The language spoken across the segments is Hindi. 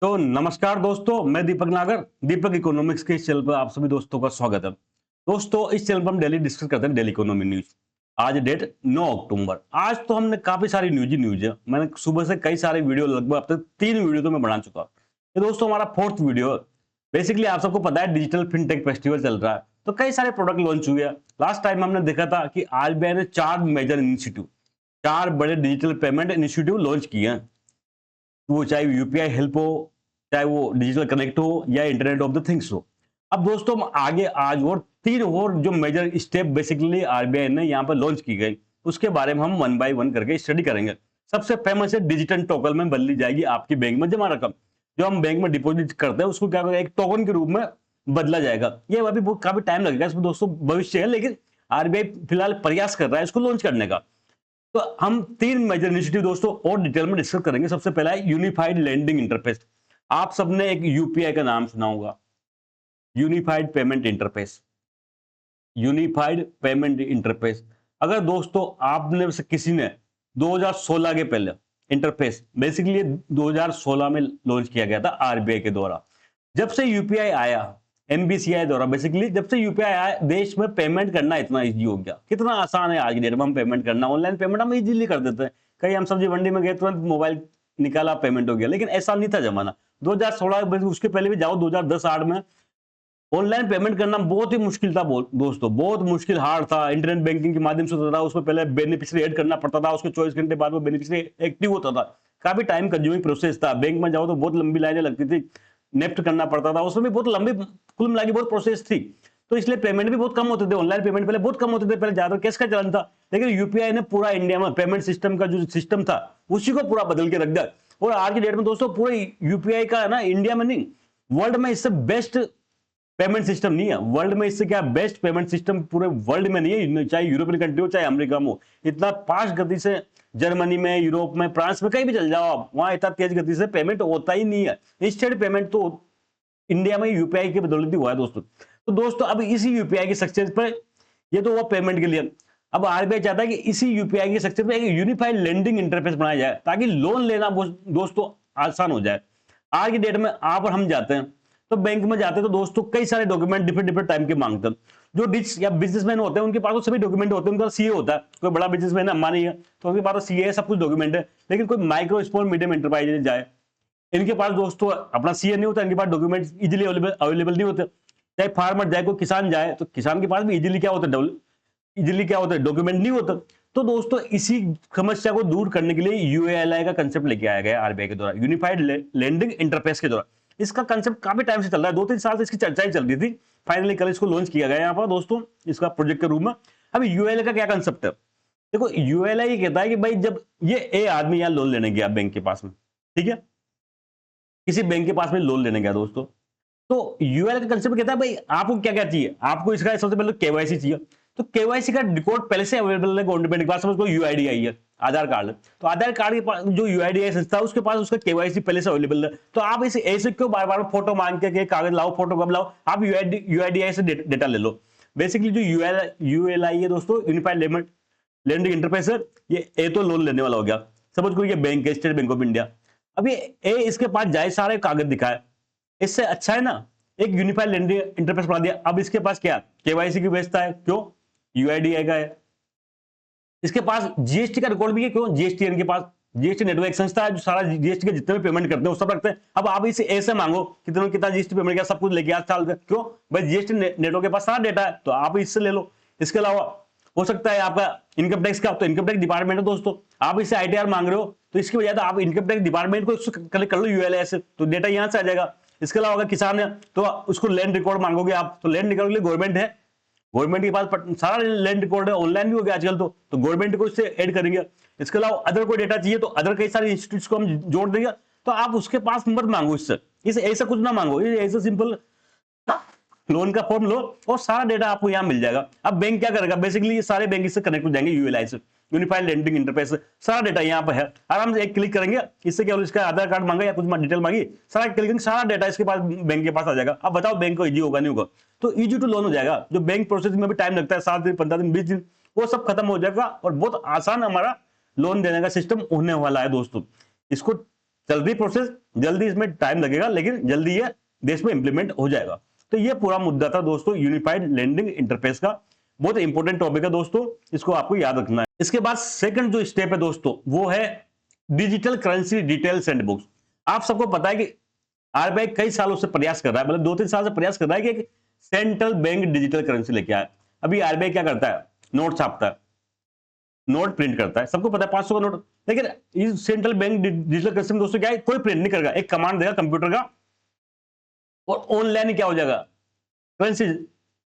तो नमस्कार दोस्तों, मैं दीपक नागर। दीपक इकोनॉमिक्स के इस चैनल पर आप सभी दोस्तों का स्वागत है। दोस्तों, इस चैनल पर हम डेली डिस्कस करते हैं डेली इकोनॉमी न्यूज। आज डेट 9 अक्टूबर। आज तो हमने काफी सारी न्यूज है। मैंने सुबह से कई सारे वीडियो, लगभग अब तक 3 वीडियो तो मैं बना चुका। ये दोस्तों हमारा 4th वीडियो है। बेसिकली आप सबको पता है डिजिटल फिनटेक फेस्टिवल चल रहा है, तो कई सारे प्रोडक्ट लॉन्च हुए हैं। लास्ट टाइम हमने देखा था कि आरबीआई ने 4 मेजर इनिशिएटिव, 4 बड़े डिजिटल पेमेंट इनिशिएटिव लॉन्च किए हैं। वो चाहे यूपीआई हेल्प हो, चाहे वो डिजिटल कनेक्ट हो या इंटरनेट ऑफ द थिंग्स हो। अब दोस्तों हम आगे आज और 3 और जो मेजर स्टेप बेसिकली आरबीआई ने यहाँ पर लॉन्च की गई, उसके बारे में हम 1 बाय 1 करके स्टडी करेंगे। सबसे फेमस है डिजिटल टोकन में बदली जाएगी आपकी बैंक में जमा रकम। जो हम बैंक में डिपॉजिट करते हैं उसको क्या करेंगे, एक टोकन के रूप में बदला जाएगा। ये अभी बहुत काफी टाइम लगेगा इसमें दोस्तों, भविष्य है, लेकिन आरबीआई फिलहाल प्रयास कर रहा है इसको लॉन्च करने का। तो हम 3 मेजर इनिशिएटिव दोस्तों और डिटेल में डिस्कस करेंगे। सबसे पहला है यूनिफाइड लैंडिंग इंटरफेस। आप सबने एक यूपीआई का नाम सुना होगा, unified payment interface. Unified payment interface, अगर दोस्तों आपने से किसी ने 2016 के पहले इंटरफेस, बेसिकली 2016 में लॉन्च किया गया था आरबीआई के द्वारा। जब से यूपीआई आया, एमबीसीआई द्वारा, बेसिकली जब से यूपीआई आया, देश में पेमेंट करना इतना इजी हो गया। कितना आसान है आज की डेट में हम पेमेंट करना, ऑनलाइन पेमेंट हम इजीली कर देते हैं। कहीं हम सब्जी मंडी में गए, तुरंत मोबाइल निकाला, पेमेंट हो गया। लेकिन ऐसा नहीं था जमाना 2016, उसके पहले भी जाओ 2010-8 में ऑनलाइन पेमेंट करना बहुत ही मुश्किल था दोस्तों, बहुत मुश्किल, हार्ड था। इंटरनेट बैंकिंग के माध्यम से होता था, उसमें पहले बेनिफिशियरी ऐड करना पड़ता था, उसके 24 घंटे बाद वो बेनिफिशियरी एक्टिव होता था। काफी टाइम कंज्यूमिंग प्रोसेस था। बैंक में जाओ तो बहुत लंबी लाइनें लगती थी, नेफ्ट करना पड़ता था, उसमें भी बहुत लंबी, कुल मिला के बहुत प्रोसेस थी। तो इसलिए पेमेंट भी बहुत कम होते थे। ऑनलाइन पेमेंट पहले बहुत कम होते थे, पहले ज्यादा कैश का चलन था। लेकिन यूपीआई ने पूरा इंडिया में पेमेंट सिस्टम का जो सिस्टम था उसी को पूरा बदल के रख दिया। और आज की डेट में दोस्तों पूरे यूपीआई का है ना, इंडिया में नहीं, वर्ल्ड में इससे बेस्ट पेमेंट सिस्टम नहीं है। वर्ल्ड में इससे क्या बेस्ट पेमेंट सिस्टम पूरे वर्ल्ड में नहीं है, चाहे यूरोपियन कंट्री हो चाहे अमेरिका में हो। इतना फास्ट गति से जर्मनी में, यूरोप में, फ्रांस में कहीं भी चल जाओ आप, वहां इतना तेज गति से पेमेंट होता ही नहीं है। इंस्टेंट पेमेंट तो इंडिया में यूपीआई की बदौलत ही हुआ है दोस्तों। तो दोस्तों अब इसी यूपीआई की सक्सेस पर, ये तो हुआ पेमेंट के लिए, अब आरबीआई चाहता है कि इसी यूपीआई की सक्सेस पर एक यूनिफाइड लेंडिंग इंटरफेस बनाया जाए ताकि लोन लेना दोस्तों आसान हो जाए। आज की डेट में आप और हम जाते हैं तो बैंक में जाते हैं तो दोस्तों कई सारे डॉक्यूमेंट डिफरेंट डिफरेंट टाइम के मांगते हैं। जो रिच या बिजनेसमैन होते हैं उनके पास तो सभी डॉक्यूमेंट होते हैं, उनका सीए होता है। कोई बड़ा बिजनेसमैन है, अंबानी है, तो उनके पास तो सीए है, सब कुछ डॉक्यूमेंट है। लेकिन कोई माइक्रो स्मॉल मीडियम एंटरप्राइज जाए, इनके पास दोस्तों अपना सीए नहीं होता, इनके पास डॉक्यूमेंट इजीली अवेलेबल नहीं होते। चाहे फार्मर जाए, कोई किसान जाए, तो किसान के पास भी इजीली क्या होता है, डॉक्यूमेंट नहीं होता। तो दोस्तों इसी समस्या को दूर करने के लिए यूएएलआई का कंसेप्ट लेके आया गया आरबीआई के द्वारा, यूनिफाइड लैंडिंग इंटरफेस के द्वारा। इसका कंसेप्ट काफी टाइम से चल रहा है, 2-3 साल से इसकी चर्चाएं चल रही थी। फाइनली कल इसको लॉन्च किया गया यहाँ पर दोस्तों, इसका प्रोजेक्ट के रूप में। अब यूएलआई का क्या कंसेप्ट है, देखो यूएलआई ये कहता है कि भाई जब ये ए आदमी यहाँ लोन लेने गया बैंक के पास में, ठीक है, किसी बैंक के पास में लोन लेने गया दोस्तों, तो यूएल का कंसेप्ट कहता है भाई आपको क्या क्या चाहिए, आपको इसका सबसे पहले केवाईसी चाहिए। तो केवाईसी का रिकॉर्ड पहले से अवेलेबल है गवर्नमेंट के पास, उसको यूआईडीआई है, आधार कार्ड है। तो आधार कार्ड के पास जो यूआईडीआई संस्था है उसके पास उसका केवाईसी पहले से अवेलेबल है। तो आप इसे ऐसे क्यों बार बार फोटो मांग के कागज लाओ, फोटो कब लाओ, आप यूआईडीआई से डेटा ले लो। बेसिकली जो यूएलआई है दोस्तों, यूनिफाइड लैंडिंग इंटरफेस है, ये ए तो लोन लेने वाला हो गया, समझ को, ये बैंक है स्टेट बैंक ऑफ इंडिया। अब ये ए इसके पास जाए, सारे कागज दिखाए, इससे अच्छा है ना एक यूनिफाइड लैंडिंग इंटरफेस बना दिया। अब इसके पास क्या केवाईसी की व्यवस्था है, क्यों, यूआईडीआई का है। इसके पास जीएसटी का रिकॉर्ड भी है, क्यों, जीएसटी इनके पास, जीएसटी नेटवर्क संस्था है जो सारा जीएसटी के जितने भी पेमेंट करते हैं वो सब रखते हैं। अब आप इसे ऐसे मांगो कितना जीएसटी पेमेंट किया, सब कुछ लेके आज साल, क्यों भाई, जीएसटी नेटवर्क के पास सारा डेटा है, तो आप इससे ले लो। इसके अलावा हो सकता है आपका इनकम टैक्स का, तो इनकम टैक्स डिपार्टमेंट है दोस्तों, आप इससे आईटीआर मांग रहे हो, तो इसकी वजह से आप इनकम टैक्स डिपार्टमेंट को कलेक्ट कर लो यूएलआई से, तो डेटा यहां से आ जाएगा। इसके अलावा अगर किसान है तो उसको लैंड रिकॉर्ड मांगोगे आप, तो लैंड रिकॉर्ड के लिए गवर्नमेंट है, गवर्नमेंट के पास सारा लैंड रिकॉर्ड है, ऑनलाइन भी हो गया आजकल, तो गवर्नमेंट को इससे ऐड करेंगे। इसके अलावा अदर कोई डेटा चाहिए तो अदर कई सारे इंस्टीट्यूट को हम जोड़ देंगे। तो आप उसके पास मत मांगो, इससे इसे ऐसा कुछ ना मांगो, ये ऐसे सिंपल लोन का फॉर्म लो और सारा डेटा आपको यहाँ मिल जाएगा। अब बैंक क्या करेगा, बेसिकली ये सारे बैंक इससे कनेक्ट हो जाएंगे यूएलआई से, यूनिफाइड लैंडिंग इंटरफेस, सारा डेटा यहाँ पर है। आराम से एक क्लिक करेंगे, इससे क्या, इसका आधार कार्ड मांगा या कुछ डिटेल मांगी, सारा क्लिक, सारा डेटा इसके पास बैंक के पास आ जाएगा। अब बताओ बैंक को इजी होगा नहीं होगा, तो इजी टू लोन हो जाएगा। जो बैंक प्रोसेस में भी टाइम लगता है 7 दिन 15 दिन 20 दिन, वो सब खत्म हो जाएगा और बहुत आसान हमारा लोन देने का सिस्टम होने वाला है दोस्तों। इसको चल रही प्रोसेस, जल्दी इसमें टाइम लगेगा लेकिन जल्दी ये देश में इंप्लीमेंट हो जाएगा। तो ये पूरा मुद्दा था दोस्तों यूनिफाइड लैंडिंग इंटरफेस का। बहुत इंपॉर्टेंट टॉपिक है दोस्तों, इसको आपको याद रखना है। इसके बाद सेकंड जो स्टेप है दोस्तों वो है डिजिटल करेंसी डिटेल सैंडबॉक्स। आप सबको पता है कि आरबीआई कई सालों से प्रयास कर रहा है, मतलब 2-3 साल से प्रयास कर रहा है कि एक सेंट्रल बैंक डिजिटल करेंसी लेके आए। अभी आरबीआई क्या करता है, नोट छापता है, नोट प्रिंट करता है, सबको पता है 500 का नोट। लेकिन इस सेंट्रल बैंक डिजिटल करेंसी में दोस्तों क्या है, कोई प्रिंट नहीं करेगा, एक कमांड देगा कंप्यूटर का और ऑनलाइन क्या हो जाएगा, करेंसी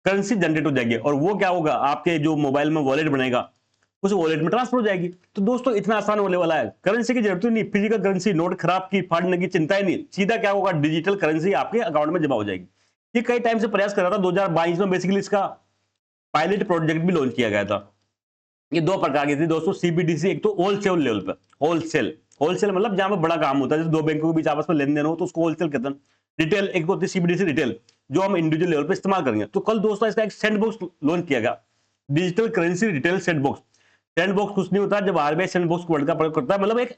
करेंसी जनरेट हो जाएगी। और वो क्या होगा, आपके जो मोबाइल में वॉलेट बनेगा उस वॉलेट में ट्रांसफर हो जाएगी। तो दोस्तों इतना आसान होने वाला है, करेंसी की जरूरत ही नहीं, फिजिकल करेंसी नोट खराब की फाड़ने की चिंता ही नहीं, सीधा क्या होगा, डिजिटल करेंसी आपके अकाउंट में जमा हो जाएगी। ये कई टाइम से प्रयास कर रहा था, 2022 में बेसिकली इसका पायलट प्रोजेक्ट भी लॉन्च किया गया था। ये दो प्रकार की थी दोस्तों, सीबीडीसी, एक तो होलसेल लेवल पे, होलसेल मतलब जहां पर बड़ा काम होता है, जैसे दो बैंकों के बीच आपस में लेन देन हो तो उसको होलसेल कहते हैं। रिटेल एक होती है सीबीडीसी रिटेल, जो हम इंडिविजुअल लेवल पे इस्तेमाल करेंगे। तो कल दोस्तों इसका एक सैंडबॉक्स लॉन्च किया गया, digital currency retail sandbox. Sandbox कुछ नहीं होता, जब आरबीआई सैंडबॉक्स वर्ड का प्रयोग करता है, मतलब एक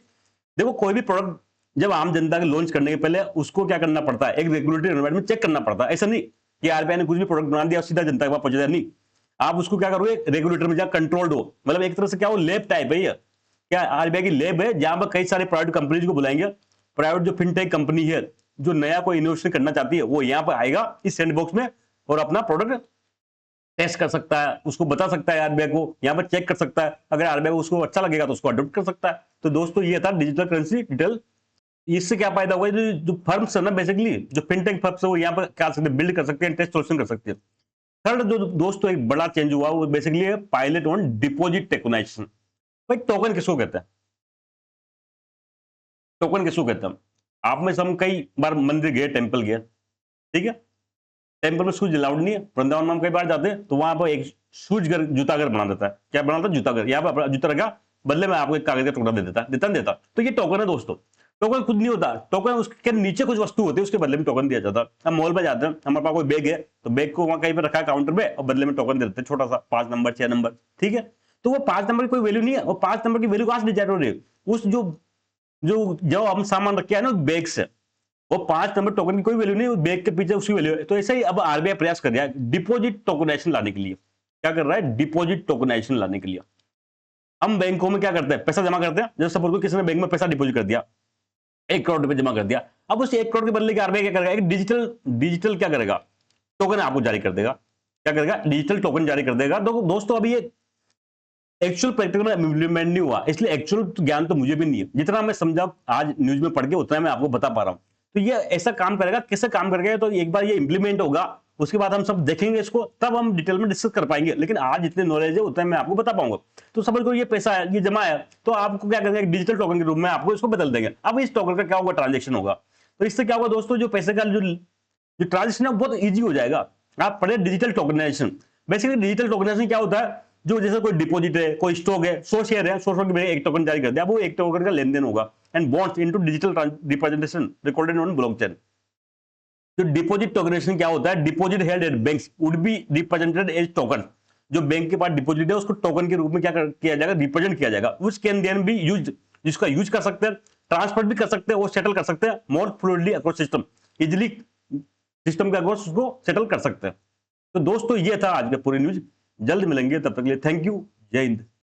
देखो कोई भी प्रोडक्ट जब आम जनता के लॉन्च करने के पहले उसको क्या करना पड़ता है, एक रेगुलेटरी एनवायरनमेंट चेक करना पड़ता है। ऐसा नहीं कि आरबीआई ने कुछ भी प्रोडक्ट बना दिया और सीधा जनता के पास पहुंच जाए, नहीं, आप उसको क्या करोगे, रेगुलेटर में जहाँ कंट्रोल्ड हो, मतलब एक तरह से क्या हो, लैब टाइप है ये, क्या आरबीआई की लैब है जहां पर कई सारे प्राइवेट कंपनीज को बुलाएंगे। प्राइवेट जो फिनटेक कंपनी है जो नया कोई इनोवेशन करना चाहती है वो यहाँ पर आएगा इस सैंडबॉक्स में और अपना प्रोडक्ट टेस्ट कर सकता है, उसको बता सकता है आरबीआई को, यहाँ पर चेक कर सकता है, अगर आरबीआई को उसको अच्छा लगेगा तो उसको अडॉप्ट कर सकता है। तो दोस्तों ये था डिजिटल करेंसी डिटेल। इससे क्या फायदा हुआ, जो फर्म्स है ना, बेसिकली जो फिनटेक फर्म्स है वो यहाँ पर क्या सकते हैं, बिल्ड कर सकते हैं, टेस्ट सोल्यूशन कर सकते हैं। थर्ड जो दोस्तों एक बड़ा चेंज हुआ वो बेसिकली है पायलट ऑन डिपॉजिट टोकनाइजेशन। भाई टोकन किसको कहते हैं, टोकन किसको कहते हैं, आप में से हम कई बार मंदिर गए, टेंपल गए, ठीक है, टेंपल में शूज अलाउड नहीं है, वृंदावन में हम कई बार जाते हैं तो वहां पर एक शूज घर जूता घर बना देता है, क्या बनाता है, जूता घर, यहाँ पर जूता रखा, बदले में आपको एक कागज का टुकड़ा दे देता है, देता। तो ये टोकन है दोस्तों। टोकन खुद नहीं होता, टोकन उसके नीचे कुछ वस्तु होती है उसके बदले में टोकन दिया जाता है। हम मॉल में जाते हैं, हमारे पास कोई बैग है तो बैग को वहां कहीं पर रखा है काउंटर पे और बदले में टोकन दे देते हैं, छोटा सा 5 नंबर 6 नंबर, ठीक है। तो वो 5 नंबर की कोई वैल्यू नहीं है, और 5 नंबर की वैल्यू कहां से डिसाइड हो रही है, उस जो हम सामान रखे है ना बैग से, वो 5 नंबर टोकन की कोई वैल्यू नहीं, बैग के पीछे उसकी वैल्यू है। तो ऐसे ही अब आरबीआई प्रयास कर रहा है डिपॉजिट टोकनाइजेशन लाने के लिए। क्या कर रहा है, डिपॉजिट टोकनाइजेशन लाने के लिए। हम बैंकों में क्या करते हैं, पैसा जमा करते हैं, जैसे सपोज को किसी ने बैंक में पैसा डिपॉजिट कर दिया, 1 करोड़ रुपए जमा कर दिया, अब उस 1 करोड़ के बदले आरबीआई क्या करेगा, एक डिजिटल क्या करेगा, टोकन आपको जारी कर देगा। क्या करेगा, डिजिटल टोकन जारी कर देगा। तो दोस्तों अभी ये एक्चुअल प्रैक्टिकल में इम्प्लीमेंट नहीं हुआ, इसलिए एक्चुअल ज्ञान तो मुझे भी नहीं है, जितना मैं समझा आज न्यूज में पढ़ के उतना मैं आपको बता पा रहा हूं। तो ये ऐसा काम करेगा, कैसे काम करेगा, तो एक बार ये इंप्लीमेंट होगा उसके बाद हम सब देखेंगे इसको, तब हम डिटेल में डिस्कस कर पाएंगे। लेकिन आज जितने नॉलेज है उतना मैं आपको बता पाऊंगा। तो समझ को ये पैसा है, ये जमा है, तो आपको क्या करेंगे, डिजिटल टोकन के रूप में आपको इसको बदल देंगे। अब इस टोकन का क्या होगा, ट्रांजेक्शन होगा। तो इससे क्या होगा दोस्तों, जो पैसे का जो ट्रांजेक्शन है बहुत ईजी हो जाएगा। आप पढ़े digital tokenisation, basically digital tokenisation क्या होता है, जो जैसे कोई डिपॉजिट है, कोई स्टॉक है, 100 शेयर है, 100 की एक टोकन जारी कर दिया, वो एक टोकन का लेन देन होगा and bonds into digital representation recorded on blockchain. तो डिपॉजिट टोकनाइजेशन क्या होता है, deposit held at banks would be represented as token. जो बैंक के पास डिपॉजिट है उसको टोकन के रूप में क्या किया जाएगा, रिप्रेजेंट किया जाएगा, which can then be used, जिसका यूज कर सकते हैं, ट्रांसफर भी कर सकते हैं और सेटल कर सकते हैं मोर fluidly across system, easily system के अक्रॉस उसको सेटल कर सकते हैं। तो दोस्तों ये था आज का पूरी न्यूज, जल्द मिलेंगे, तब तक के लिए थैंक यू, जय हिंद।